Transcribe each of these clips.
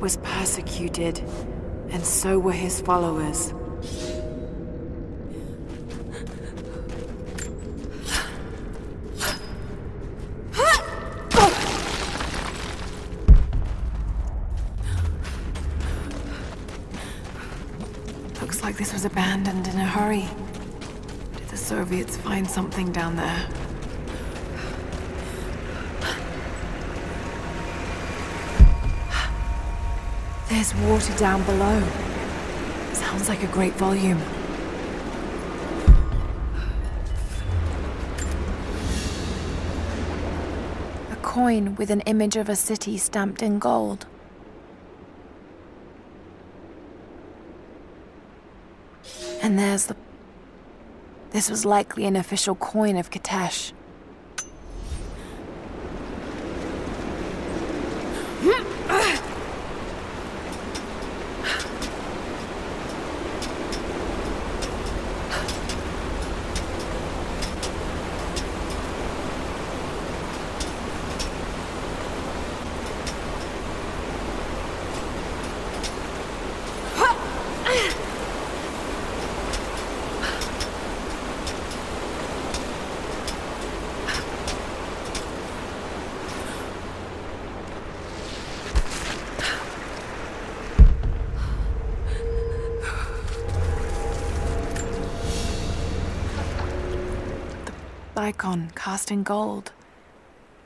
was persecuted, and so were his followers. Looks like this was abandoned in a hurry. Did the Soviets find something down there? There's water down below. Sounds like a great volume. A coin with an image of a city stamped in gold. And there's the... This was likely an official coin of Katesh. Icon cast in gold.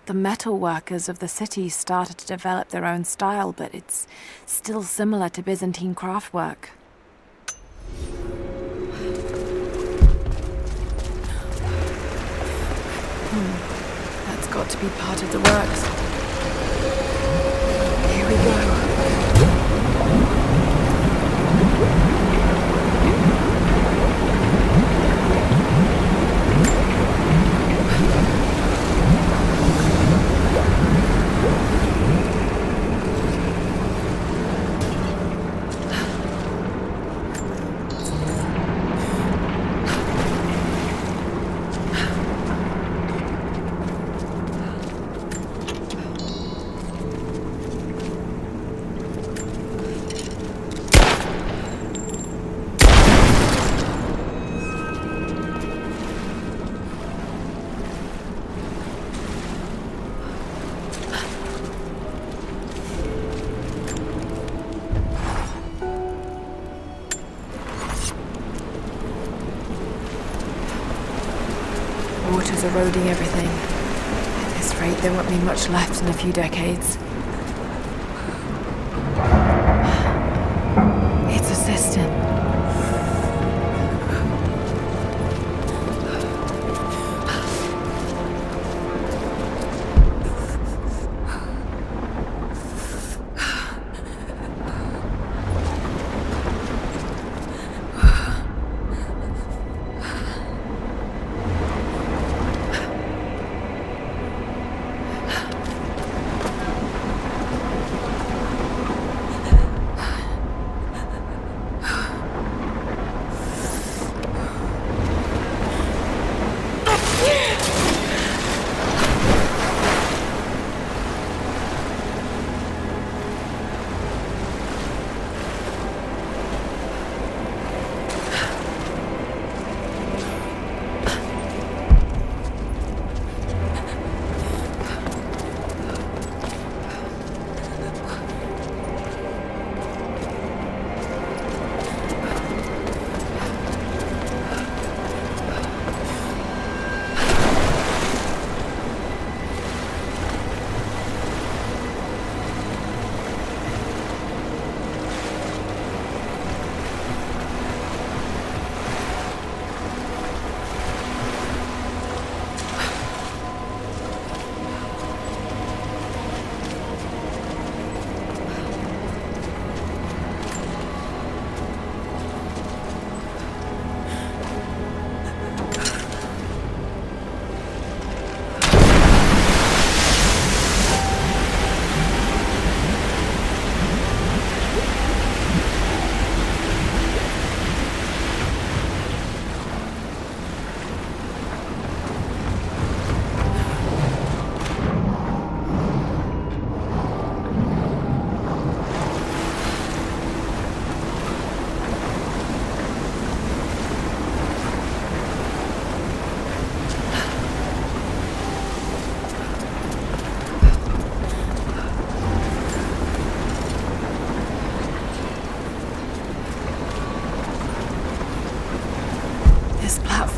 The metal workers of the city started to develop their own style, but it's still similar to Byzantine craftwork. That's got to be part of the works. Here we go. Water's eroding everything. At this rate, there won't be much left in a few decades. It's a cistern.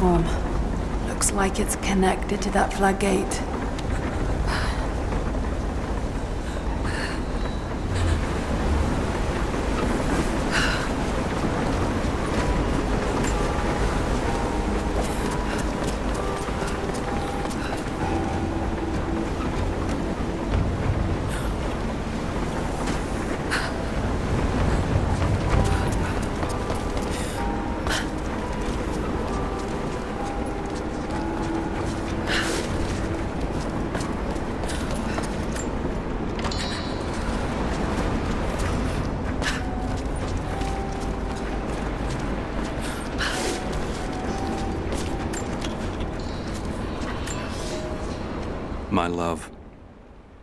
platform. Looks like it's connected to that floodgate. My love,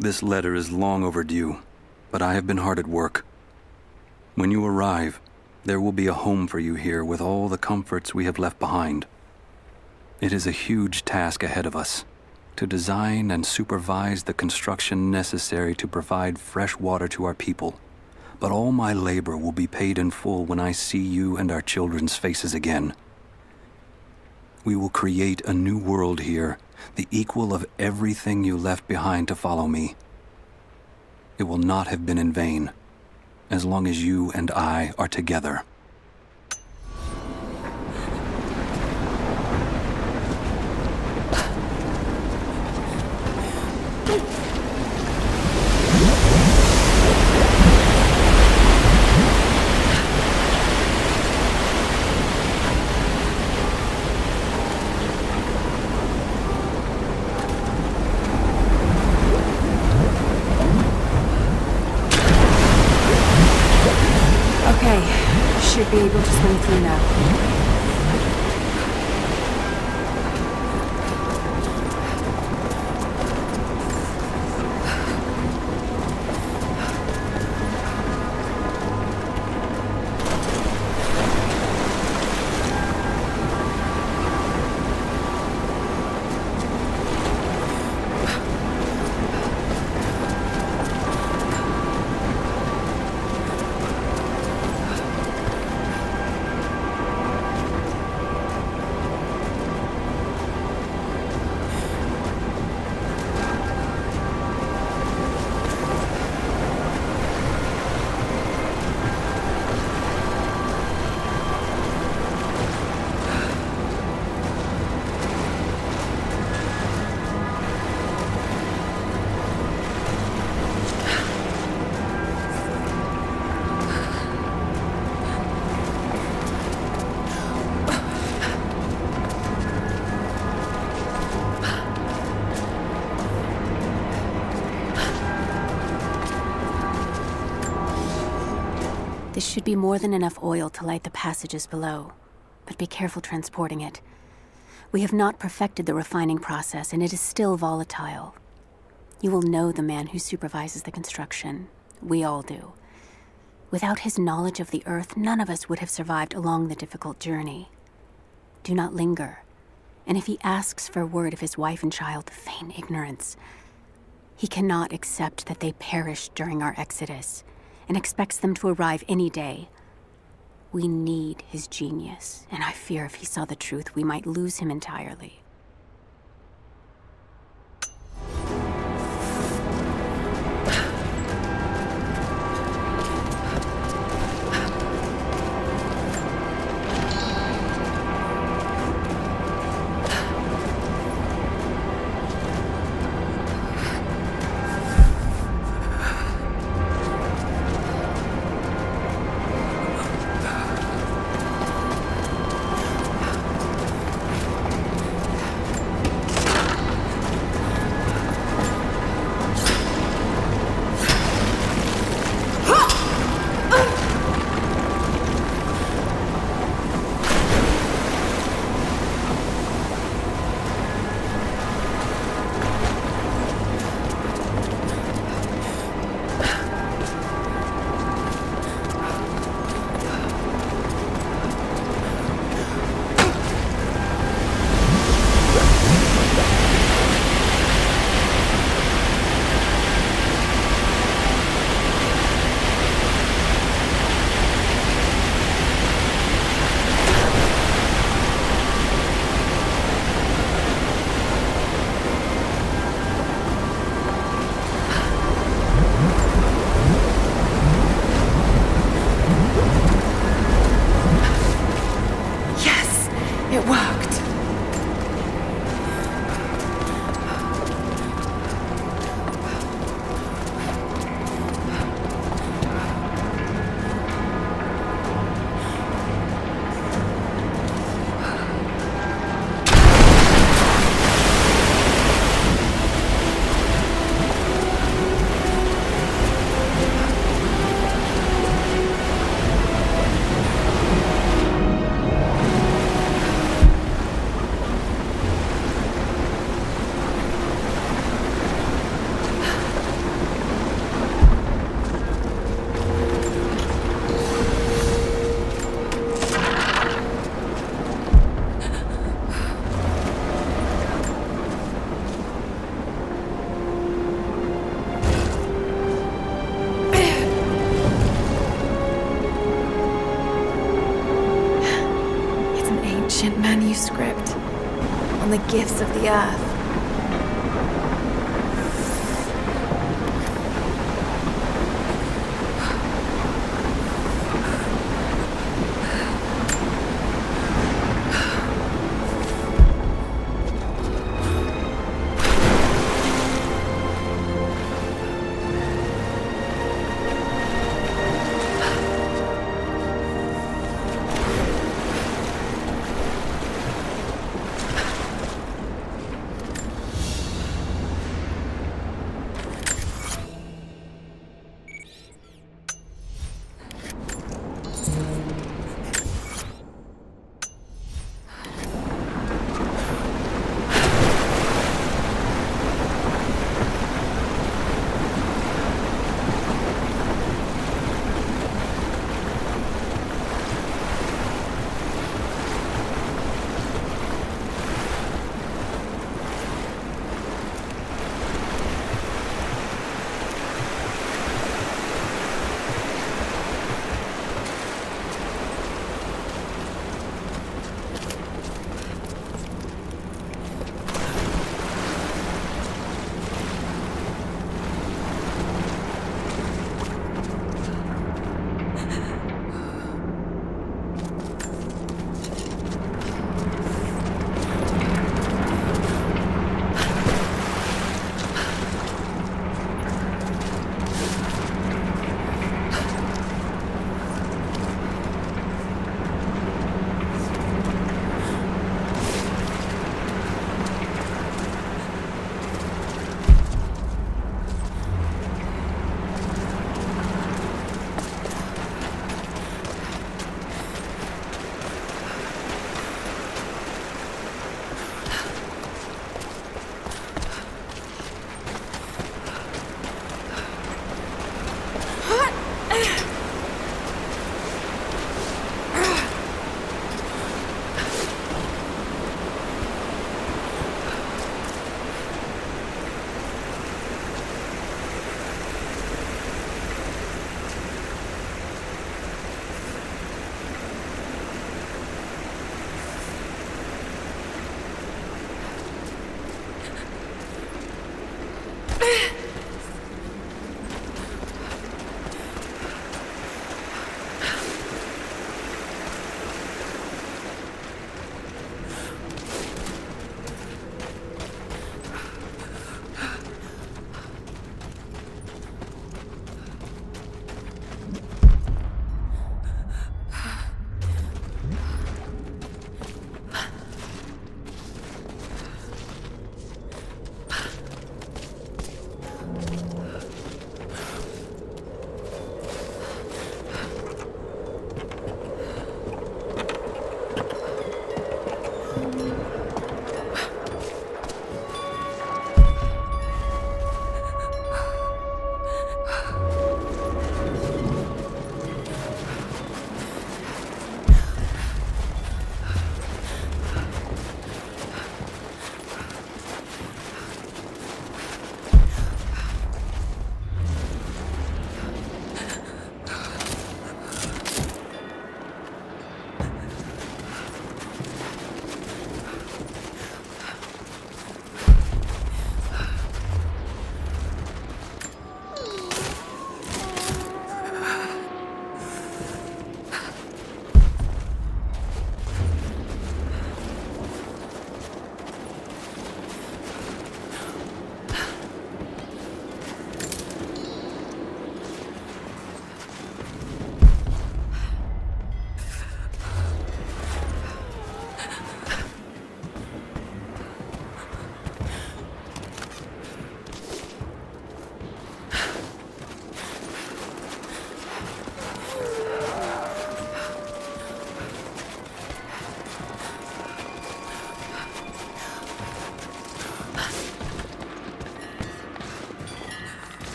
this letter is long overdue, but I have been hard at work. When you arrive, there will be a home for you here with all the comforts we have left behind. It is a huge task ahead of us, to design and supervise the construction necessary to provide fresh water to our people. But all my labor will be paid in full when I see you and our children's faces again. We will create a new world here, the equal of everything you left behind to follow me. It will not have been in vain, as long as you and I are together. Should be able to swing through now. This should be more than enough oil to light the passages below, but be careful transporting it. We have not perfected the refining process, and it is still volatile. You will know the man who supervises the construction. We all do. Without his knowledge of the Earth, none of us would have survived along the difficult journey. Do not linger, and if he asks for word of his wife and child, feign ignorance. He cannot accept that they perished during our exodus, and expects them to arrive any day. We need his genius, and I fear if he saw the truth, we might lose him entirely. on the gifts of the earth.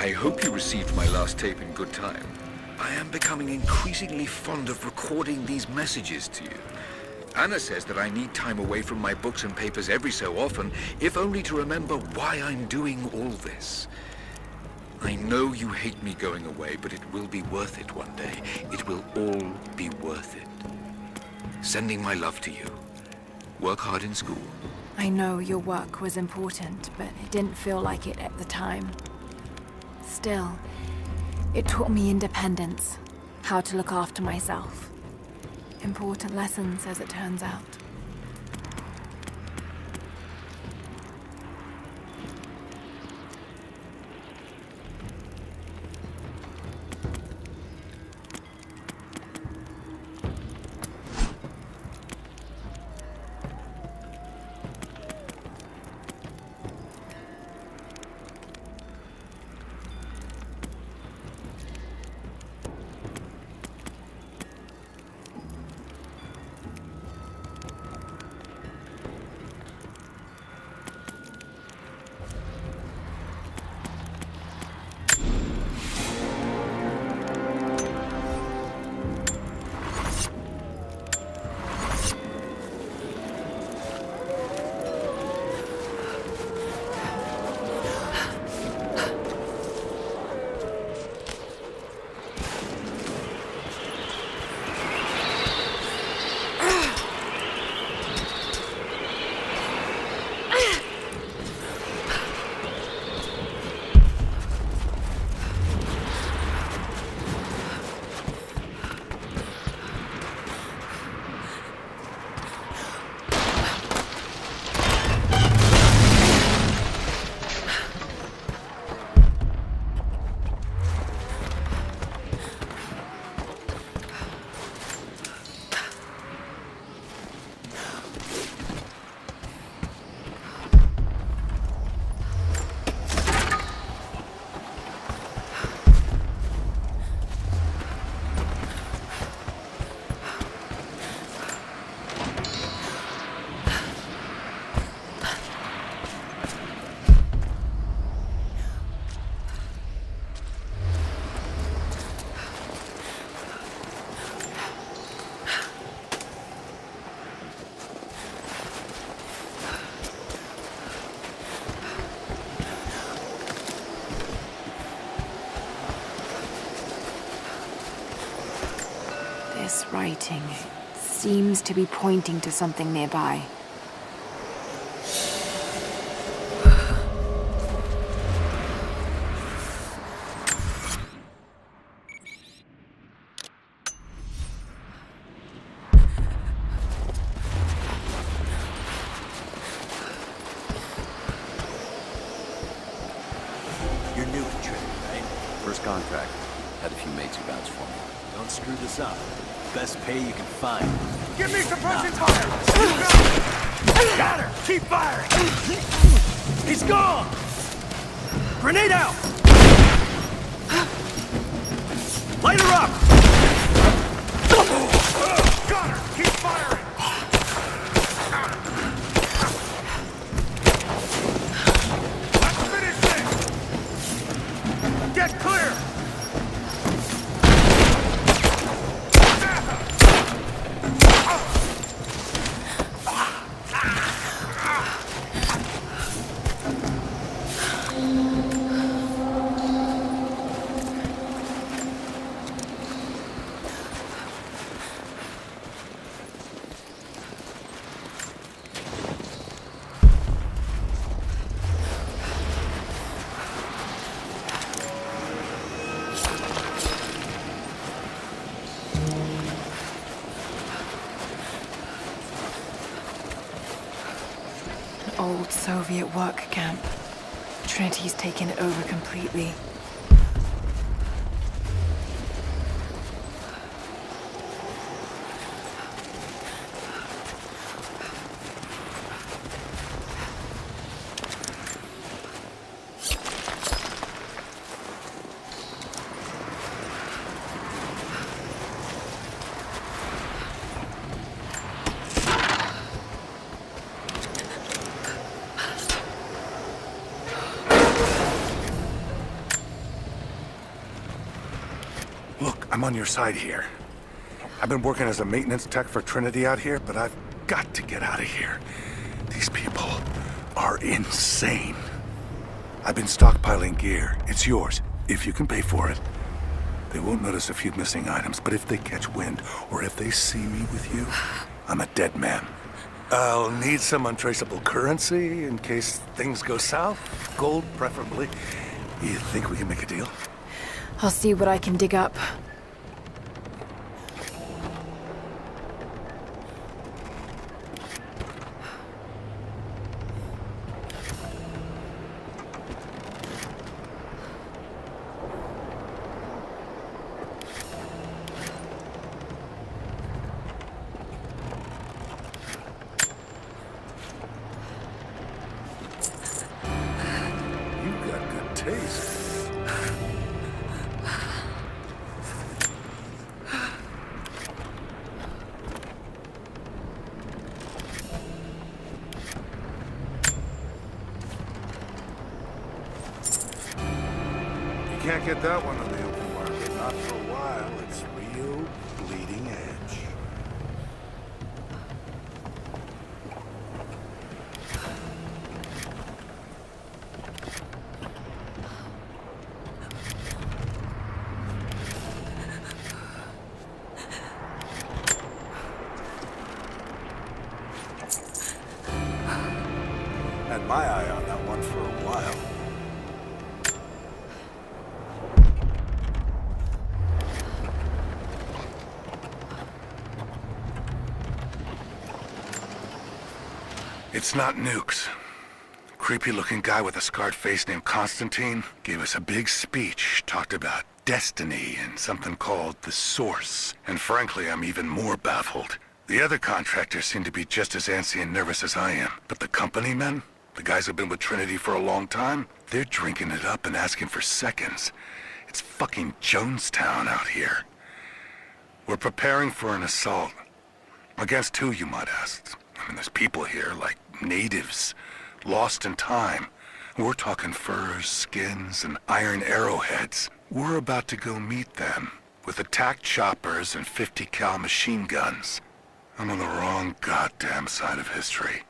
I hope you received my last tape in good time. I am becoming increasingly fond of recording these messages to you. Anna says that I need time away from my books and papers every so often, if only to remember why I'm doing all this. I know you hate me going away, but it will be worth it one day. It will all be worth it. Sending my love to you. Work hard in school. I know your work was important, but it didn't feel like it at the time. Still, it taught me independence, how to look after myself. Important lessons, as it turns out. This writing seems to be pointing to something nearby. You're new to Trinity, right? First contract. Had a few mates who bounced for me. Don't screw this up. Best pay you can find. Give me suppressing fire! Got her! Keep firing! He's gone! Grenade out! Light her up! Got her! Keep firing! Let's finish this! Get clear! Old Soviet work camp. Trinity's taken it over completely. Look, I'm on your side here. I've been working as a maintenance tech for Trinity out here, but I've got to get out of here. These people are insane. I've been stockpiling gear. It's yours, if you can pay for it. They won't notice a few missing items, but if they catch wind, or if they see me with you, I'm a dead man. I'll need some untraceable currency in case things go south. Gold, preferably. You think we can make a deal? I'll see what I can dig up. You've got good taste. You can't get that one on the open market, not for a while. It's real bleeding edge. Had my eye on that one for a while. It's not nukes. Creepy-looking guy with a scarred face named Constantine gave us a big speech, talked about destiny and something called the Source. And frankly, I'm even more baffled. The other contractors seem to be just as antsy and nervous as I am. But the company men, the guys who've been with Trinity for a long time, they're drinking it up and asking for seconds. It's fucking Jonestown out here. We're preparing for an assault. Against who, you might ask? I mean, there's people here, like natives, lost in time. We're talking furs, skins, and iron arrowheads. We're about to go meet them with attack choppers and 50 cal machine guns. I'm on the wrong goddamn side of history.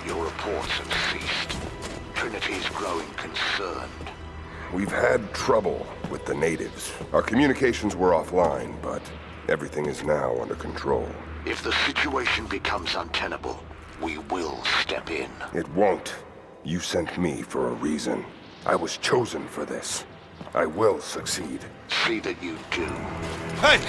Your reports have ceased. Trinity's growing concerned. We've had trouble with the natives. Our communications were offline, but everything is now under control. If the situation becomes untenable, we will step in. It won't. You sent me for a reason. I was chosen for this. I will succeed. See that you do. Hey!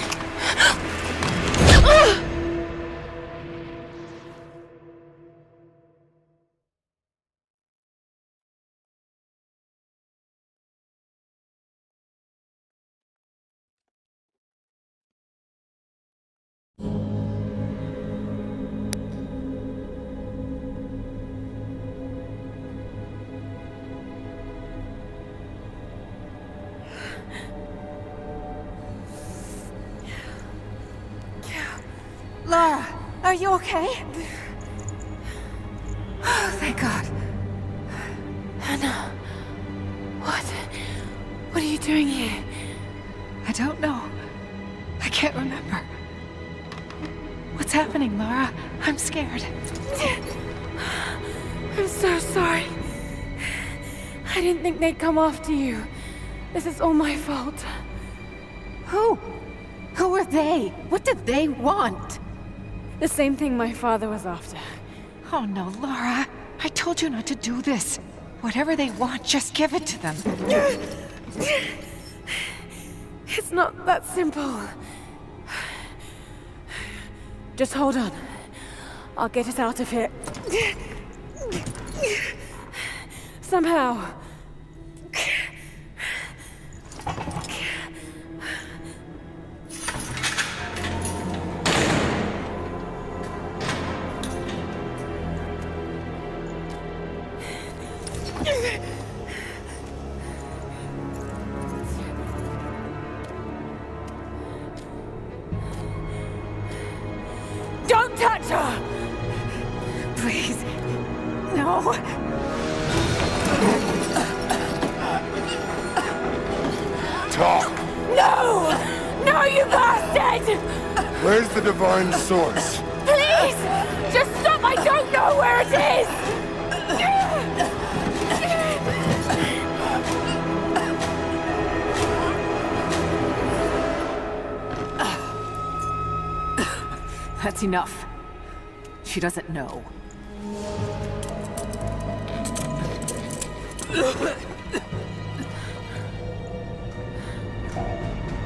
Lara, are you okay? Oh, thank God. Anna, what are you doing here? I don't know. I can't remember. What's happening, Lara? I'm scared. I'm so sorry. I didn't think they'd come after you. This is all my fault. Who? Who are they? What did they want? The same thing my father was after. Oh no, Laura. I told you not to do this. Whatever they want, just give it to them. It's not that simple. Just hold on. I'll get us out of here. Somehow. touch her! Please. No. Talk! No! No, you bastard! Where's the divine source? Please! Just stop! I don't know where it is! That's enough. She doesn't know.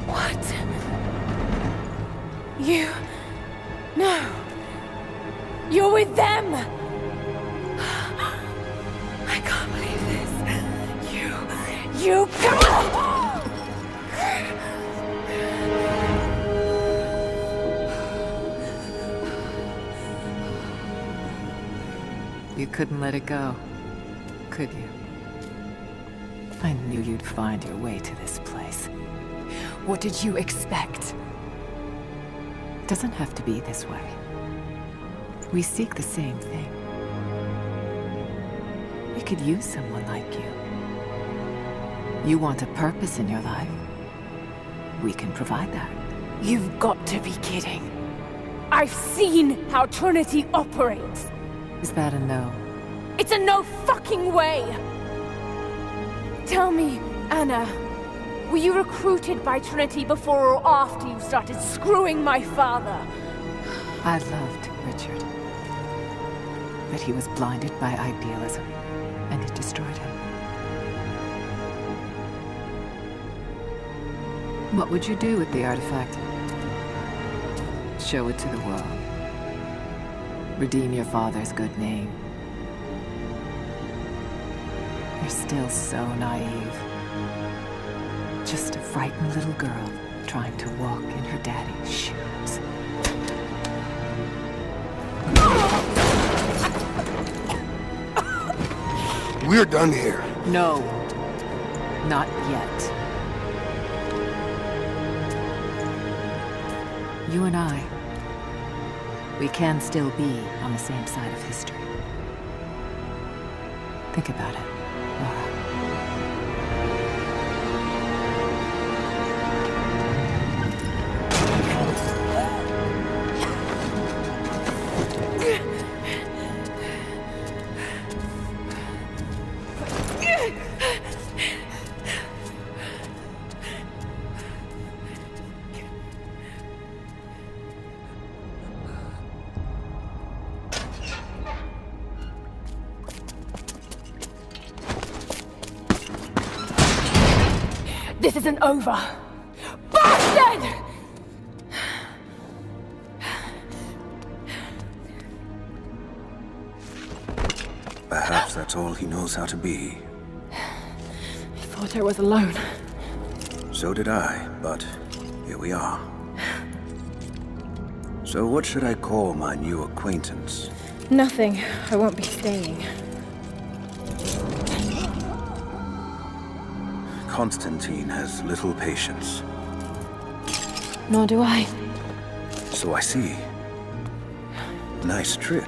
What? You... No. You're with them! I can't believe this. You... You couldn't let it go, could you? I knew you'd find your way to this place. What did you expect? It doesn't have to be this way. We seek the same thing. We could use someone like you. You want a purpose in your life. We can provide that. You've got to be kidding. I've seen how Trinity operates. Is that a no? It's a no fucking way! Tell me, Anna, were you recruited by Trinity before or after you started screwing my father? I loved Richard. But he was blinded by idealism, and it destroyed him. What would you do with the artifact? Show it to the world. Redeem your father's good name. You're still so naive. Just a frightened little girl trying to walk in her daddy's shoes. We're done here. No. Not yet. You and I, we can still be on the same side of history. Think about it, Laura. This isn't over! Bastard! Perhaps that's all he knows how to be. I thought I was alone. So did I, but here we are. So what should I call my new acquaintance? Nothing. I won't be staying. Constantine has little patience. Nor do I. So I see. Nice trick.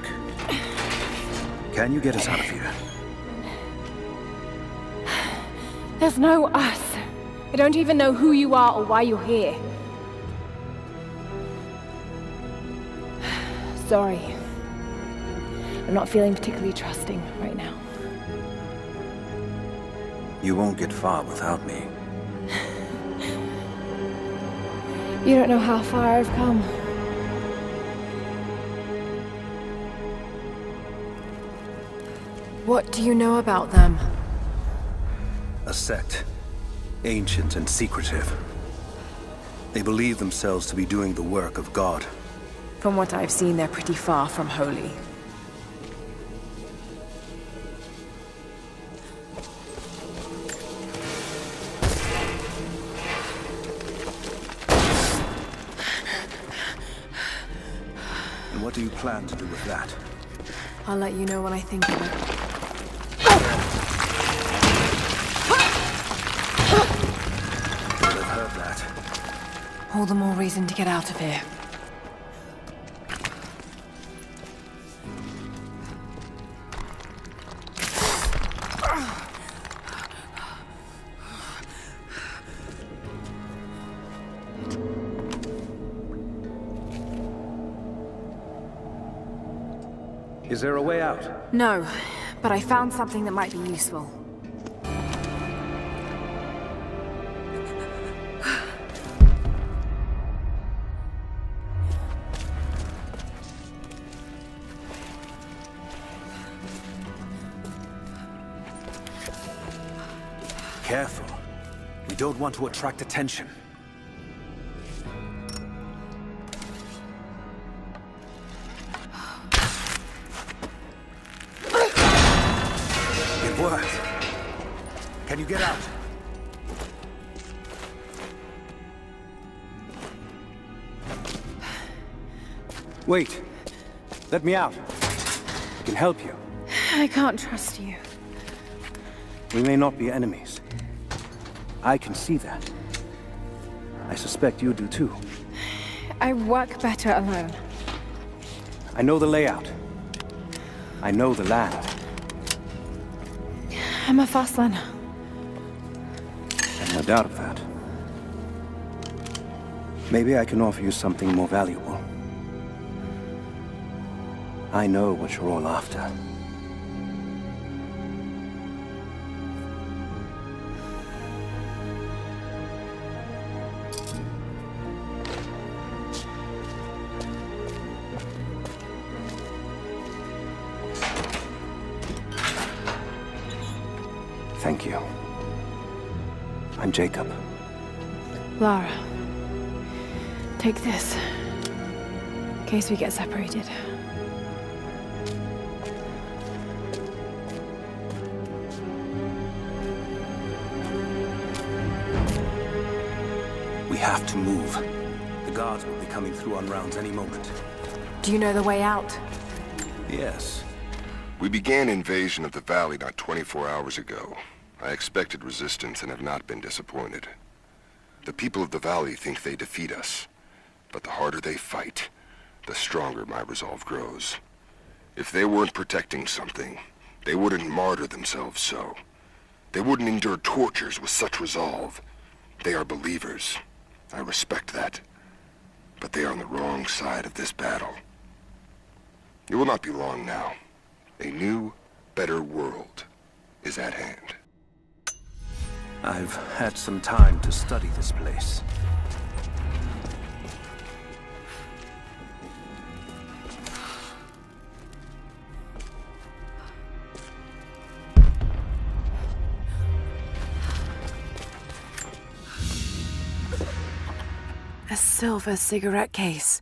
Can you get us out of here? There's no us. I don't even know who you are or why you're here. Sorry. I'm not feeling particularly trusting right now. You won't get far without me. You don't know how far I've come. What do you know about them? A sect. Ancient and secretive. They believe themselves to be doing the work of God. From what I've seen, they're pretty far from holy. And what do you plan to do with that? I'll let you know when I think of it. I've heard that. All the more reason to get out of here. Is there a way out? No, but I found something that might be useful. Careful. We don't want to attract attention. It worked. Can you get out? Wait. Let me out. I can help you. I can't trust you. We may not be enemies. I can see that. I suspect you do too. I work better alone. I know the layout. I know the land. I'm a fast learner. No doubt of that. Maybe I can offer you something more valuable. I know what you're all after. Thank you. I'm Jacob. Lara, take this. In case we get separated. We have to move. The guards will be coming through on rounds any moment. Do you know the way out? Yes. We began invasion of the valley not 24 hours ago. I expected resistance and have not been disappointed. The people of the valley think they defeat us, but the harder they fight, the stronger my resolve grows. If they weren't protecting something, they wouldn't martyr themselves so. They wouldn't endure tortures with such resolve. They are believers. I respect that. But they are on the wrong side of this battle. It will not be long now. A new, better world is at hand. I've had some time to study this place. A silver cigarette case.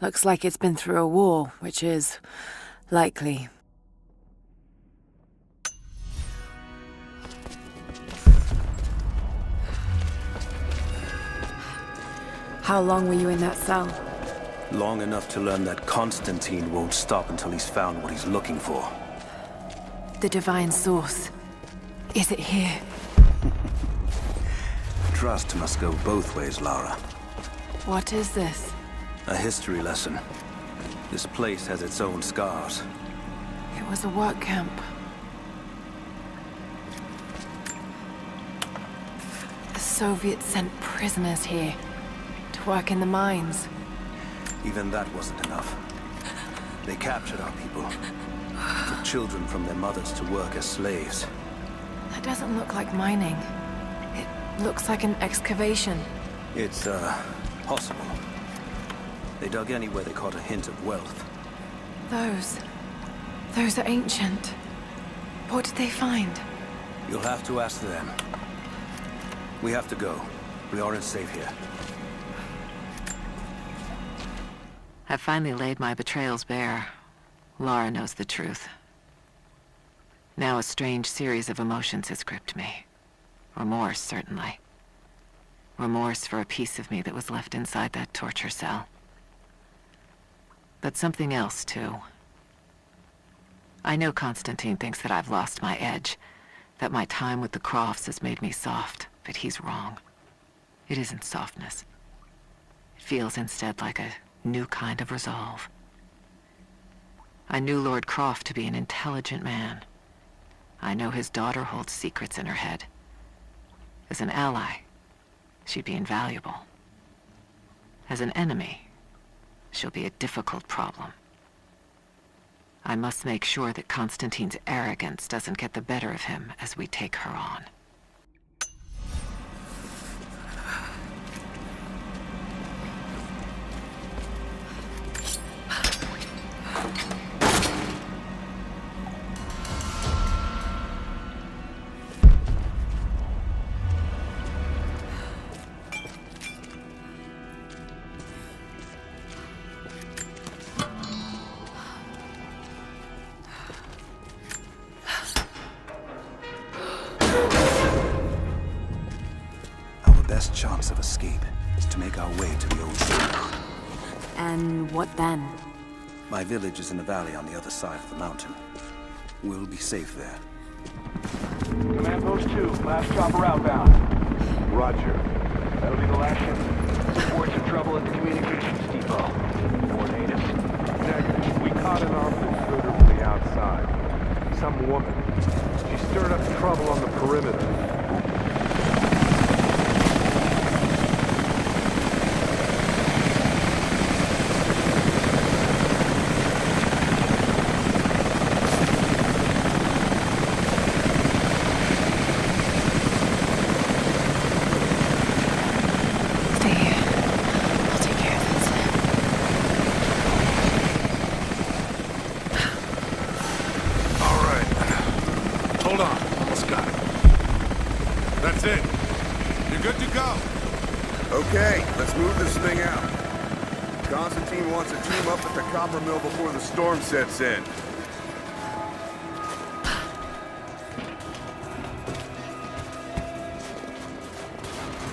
Looks like it's been through a war, which is likely. How long were you in that cell? Long enough to learn that Constantine won't stop until he's found what he's looking for. The divine source. Is it here? Trust must go both ways, Lara. What is this? A history lesson. This place has its own scars. It was a work camp. The Soviets sent prisoners here to work in the mines. Even that wasn't enough. They captured our people. Took children from their mothers to work as slaves. That doesn't look like mining. It looks like an excavation. It's, possible. They dug anywhere they caught a hint of wealth. Those are ancient. What did they find? You'll have to ask them. We have to go. We aren't safe here. I've finally laid my betrayals bare. Lara knows the truth. Now a strange series of emotions has gripped me. Remorse, certainly. Remorse for a piece of me that was left inside that torture cell. But something else, too. I know Constantine thinks that I've lost my edge, that my time with the Crofts has made me soft, but he's wrong. It isn't softness. It feels instead like a new kind of resolve. I knew Lord Croft to be an intelligent man. I know his daughter holds secrets in her head. As an ally, she'd be invaluable. As an enemy, she'll be a difficult problem. I must make sure that Constantine's arrogance doesn't get the better of him as we take her on. Best chance of escape is to make our way to the old city. And what then? My village is in the valley on the other side of the mountain. We'll be safe there. Command Post 2, last chopper outbound. Roger. That'll be the last ship. Reports of trouble at the communications depot. More natives? Negative. We caught an armed intruder from the outside. Some woman. She stirred up trouble on the perimeter. Hold on. Almost got it. That's it. You're good to go. Okay, let's move this thing out. Constantine wants to team up at the copper mill before the storm sets in.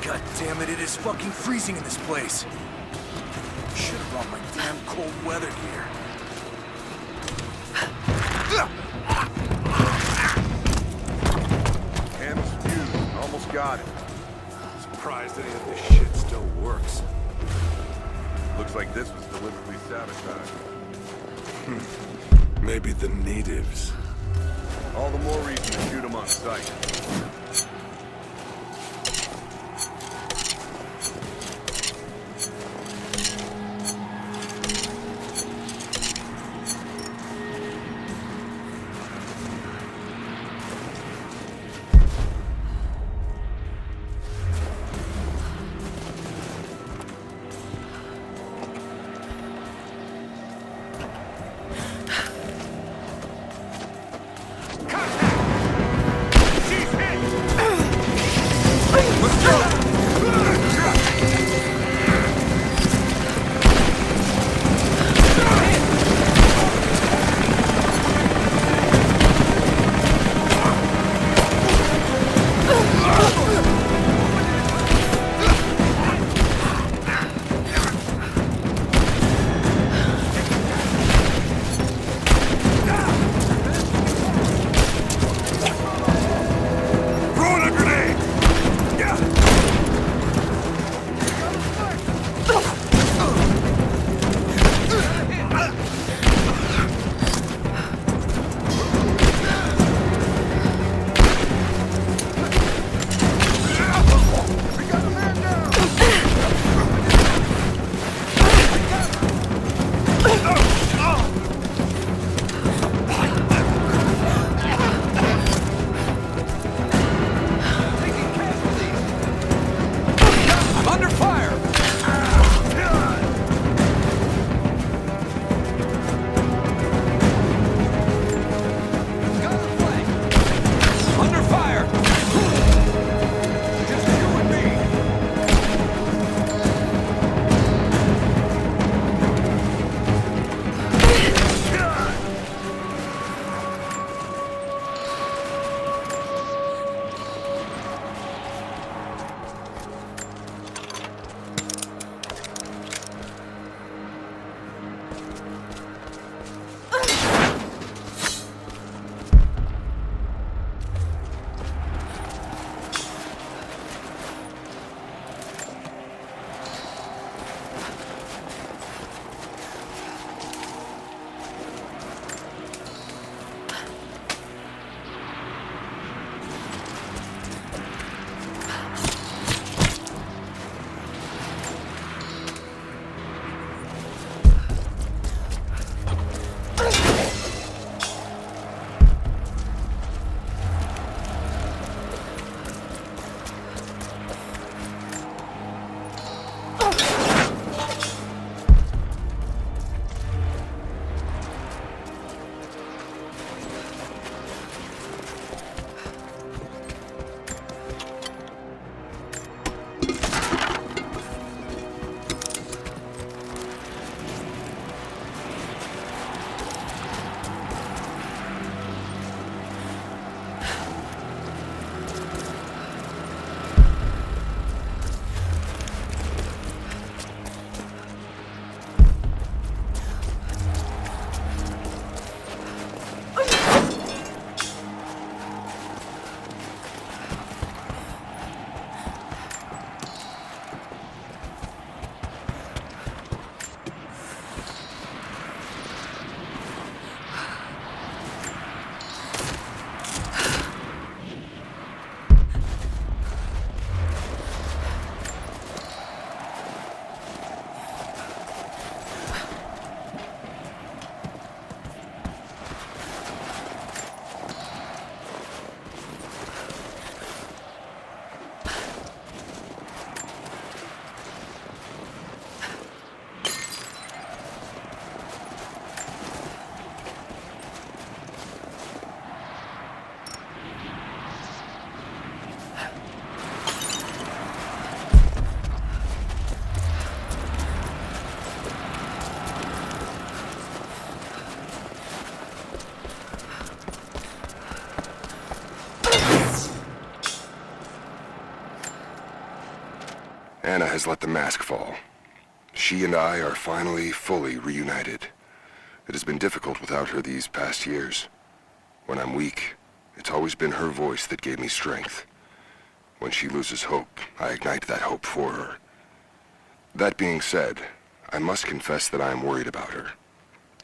God damn it, it is fucking freezing in this place. Should have brought my damn cold weather gear. Panel's fused. Almost got it. Surprised any of this shit still works. Looks like this was deliberately sabotaged. Maybe the natives. All the more reason to shoot them on sight. She's hit! has let the mask fall. She and I are finally fully reunited. It has been difficult without her these past years. When I'm weak, it's always been her voice that gave me strength. When she loses hope, I ignite that hope for her. That being said, I must confess that I am worried about her.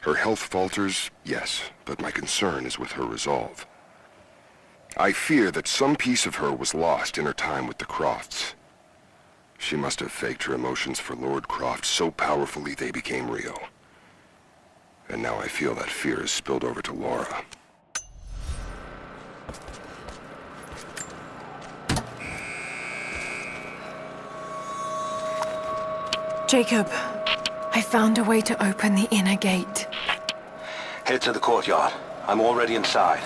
Her health falters, yes, but my concern is with her resolve. I fear that some piece of her was lost in her time with the Crofts. She must have faked her emotions for Lord Croft so powerfully they became real. And now I feel that fear has spilled over to Laura. Jacob, I found a way to open the inner gate. Head to the courtyard. I'm already inside.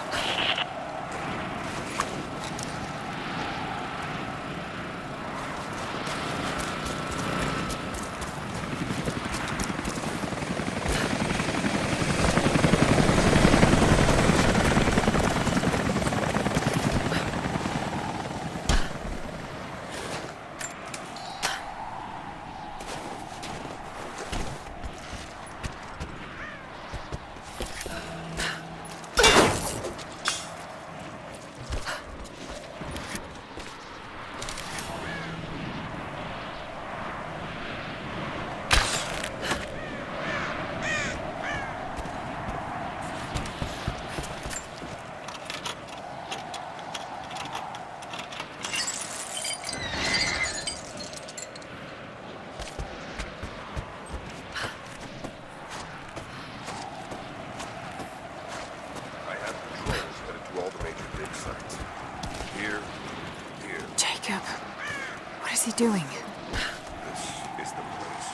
Jacob, what is he doing? This is the place.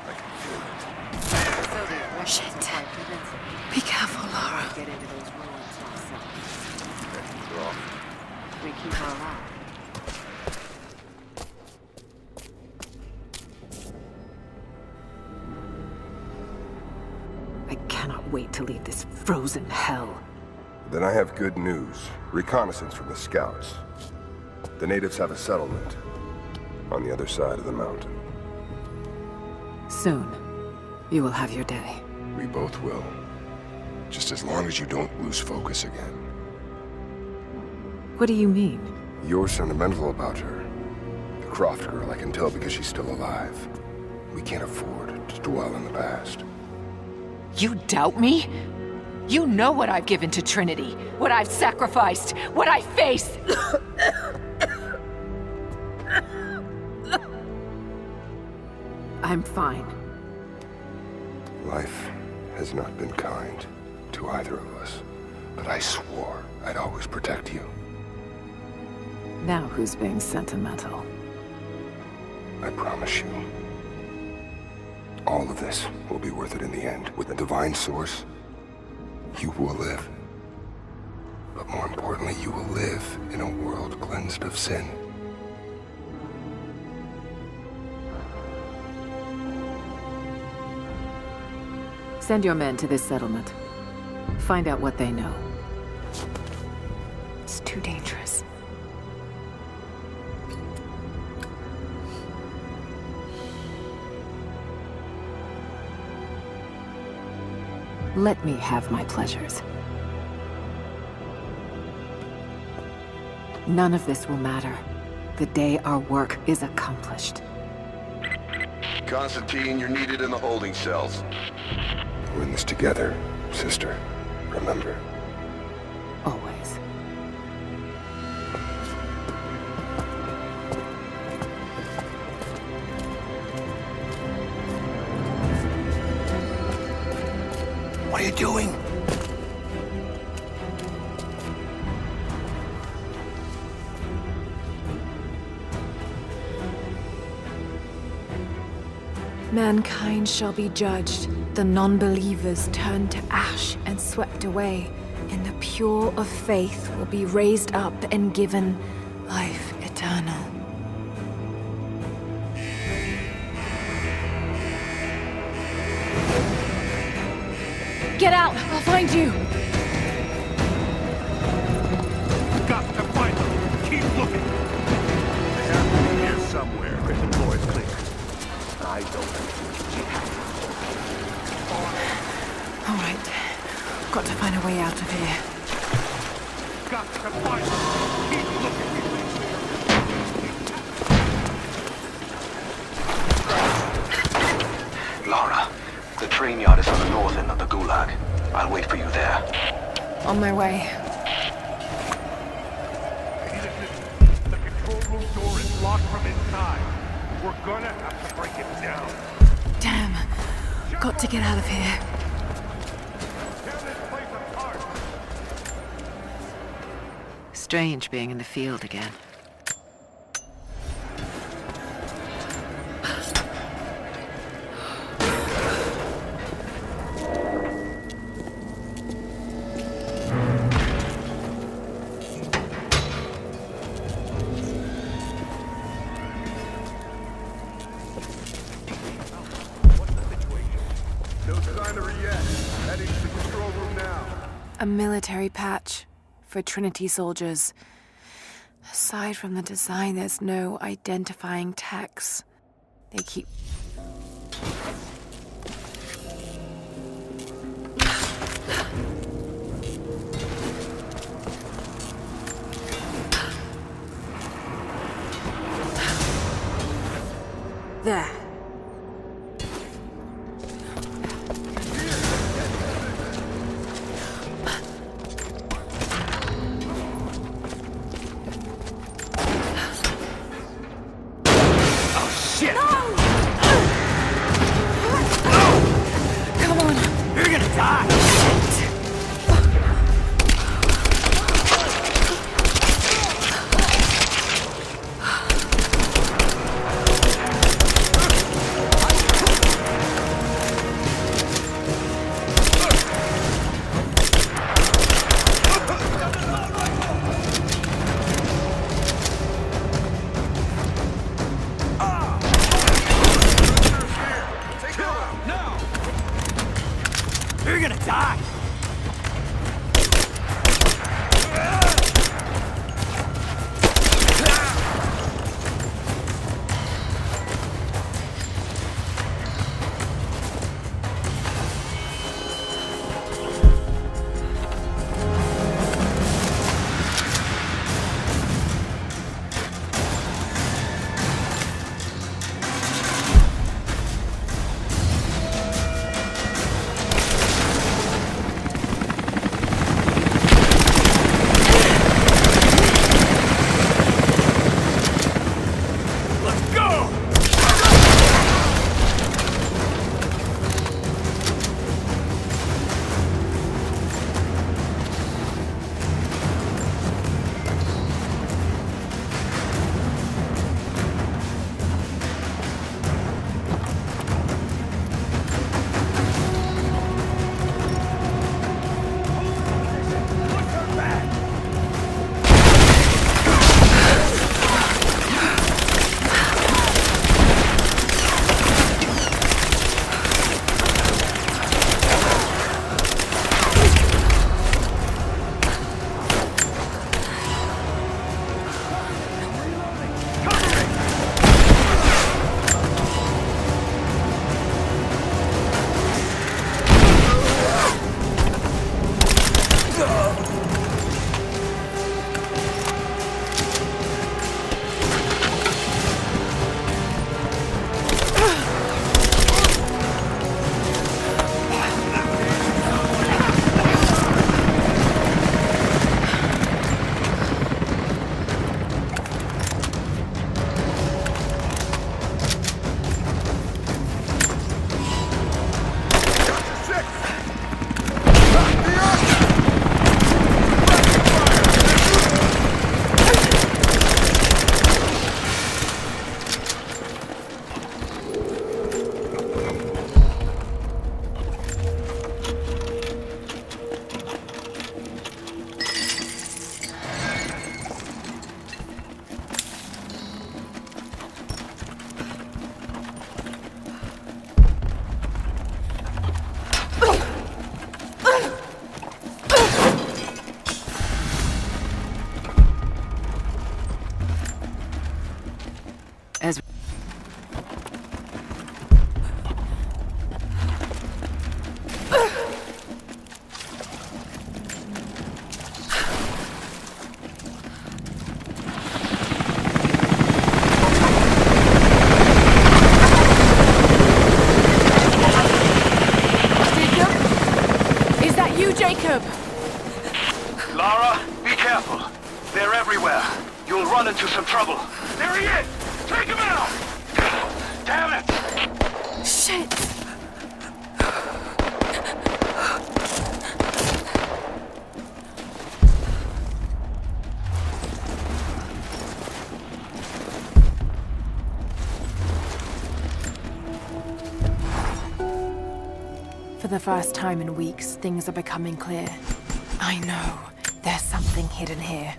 I can feel it. Shit. Be careful, Laura. Get into those ruins ourselves. We're off. We keep our eye. I cannot wait to leave this frozen hell. Then I have good news. Reconnaissance from the scouts. The natives have a settlement on the other side of the mountain. Soon, you will have your day. We both will. Just as long as you don't lose focus again. What do you mean? You're sentimental about her. The Croft girl, I can tell because she's still alive. We can't afford to dwell in the past. You doubt me? You know what I've given to Trinity, what I've sacrificed, what I face. I'm fine. Life has not been kind to either of us, but I swore I'd always protect you. Now who's being sentimental? I promise you. All of this will be worth it in the end. With the divine source, you will live. But more importantly, you will live in a world cleansed of sin. Send your men to this settlement. Find out what they know. It's too dangerous. Let me have my pleasures. None of this will matter the day our work is accomplished. Constantine, you're needed in the holding cells. We're in this together, sister. Remember. Always. What are you doing? Mankind shall be judged, the non-believers turned to ash and swept away, and the pure of faith will be raised up and given life eternal. Get out! I'll find you! Got to find them. Keep looking. They have to be here somewhere. eyes open. All right. Got to find a way out of here. Got to fight! Keep looking! Lara, the train yard is on the north end of the Gulag. I'll wait for you there. On my way. The control room door is locked from inside. We're gonna have to break it down. Damn. Got to get out of here. Tear this place apart! Strange being in the field again. No sign of her yet. Heading to the control room now. A military patch for Trinity soldiers. Aside from the design, there's no identifying text. They keep... There. Come on. You're gonna die! You're gonna die! Jacob! Lara, be careful. They're everywhere. You'll run into some trouble. There he is! Take him out! Damn it! Shit! For the first time in weeks, things are becoming clear. I know, there's something hidden here.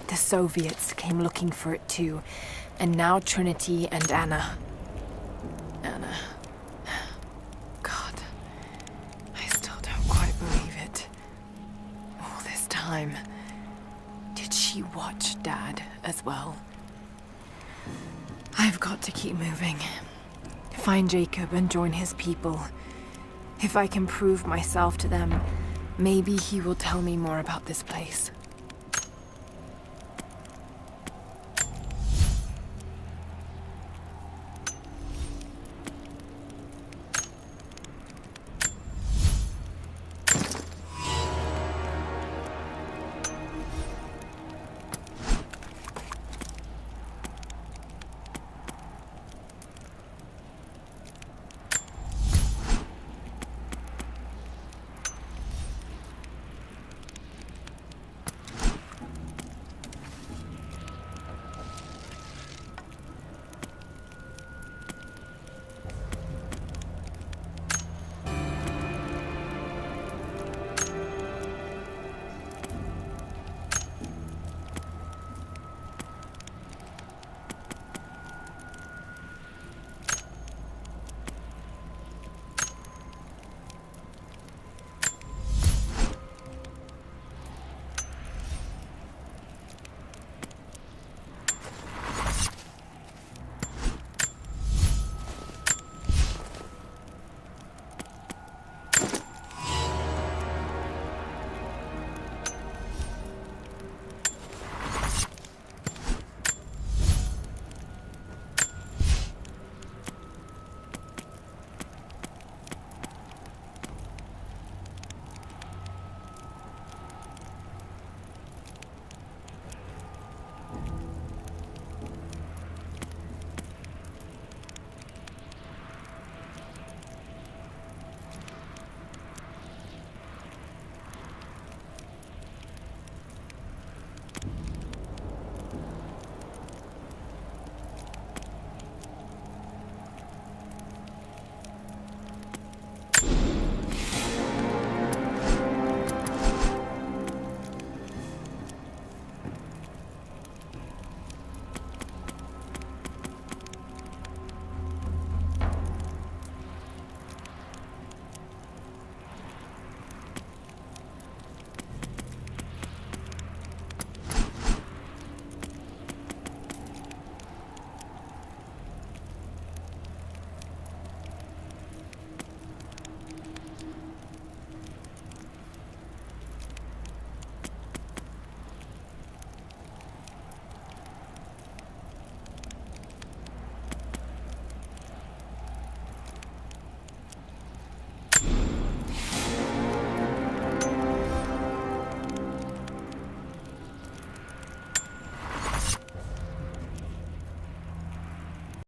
The Soviets came looking for it too, and now Trinity and Anna. Anna. God, I still don't quite believe it. All this time, did she watch Dad as well? I've got to keep moving. Find Jacob and join his people. If I can prove myself to them, maybe he will tell me more about this place.